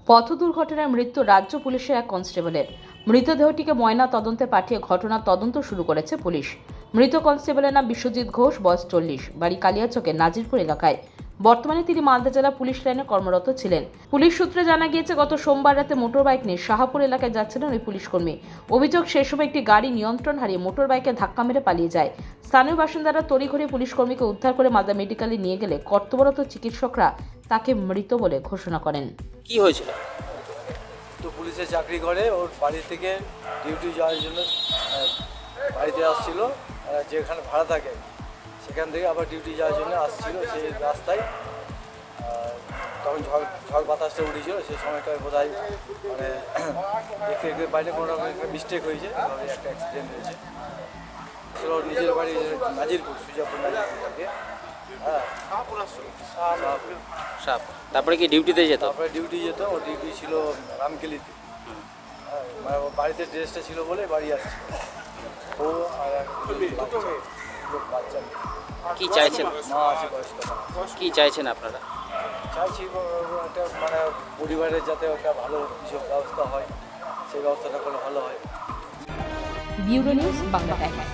পথ দুর্ঘটনায় মৃত্যু রাজ্য পুলিশের এক কনস্টেবলের। মৃতদেহটিকে ময়না তদন্তে পাঠিয়ে ঘটনার তদন্ত শুরু করেছে পুলিশ। মৃত কনস্টেবলের নাম বিশ্বজিৎ ঘোষ, বয়স 40, বাড়ি কালিয়াচকের নাজিরপুর এলাকায়। বর্তমানে তিনি মালদা জেলা পুলিশ লাইনে কর্মরত ছিলেন। পুলিশ সূত্রে জানা গিয়েছে, গত সোমবার রাতে মোটর বাইক নিয়ে শাহাপুর এলাকায় যাচ্ছিলেন ওই পুলিশকর্মী। অভিযোগ, সেই সময় একটি গাড়ি নিয়ন্ত্রণ হারিয়ে মোটর বাইকে ধাক্কা মেরে পালিয়ে যায়। স্থানীয় বাসিন্দারা তড়িঘড়ি পুলিশকর্মীকে উদ্ধার করে মালদা মেডিকেলে নিয়ে গেলে কর্তব্যরত চিকিৎসকরা তাকে মৃত বলে ঘোষণা করেন। কি হয়েছিল? তো পুলিশে চাকরি করে, ওর বাড়ি থেকে ডিউটি যাওয়ার জন্য বাড়িতে আসছিল, যেখানে ভাড়া থাকে সেখান থেকে আবার ডিউটি যাওয়ার জন্য আসছিল। সেই রাস্তায় তখন ঝড় বাতাসটা উঠেছিল, সেই সময়টায় বোধ হয় মানে দেখতে দেখতে বাইরে কোনো রকম একটা মিস্টেক হয়েছে, একটা অ্যাক্সিডেন্ট হয়েছে। আসলে ওর নিজের বাড়ি নাজিরপুর, সুজাপুর নাজিরপুর থাকে। হ্যাঁ, সাপ। তারপরে কি ডিউটিতে যেত? তারপরে ডিউটি যেত, ওর ডিউটি ছিল রামকেলিতে। হ্যাঁ, মানে ওর বাড়িতে ড্রেসটা ছিল বলে বাড়ি আসছে ও। আর এক বাচ্চা কি চাইছেন? মা আছে, বয়স্ক মা। কি চাইছেন আপনারা? চাইছি একটা মানে পরিবারের যাতে একটা ভালো কিছু ব্যবস্থা হয়, সেই ব্যবস্থাটা করলে ভালো হয়। Bureau news, Bangla Times.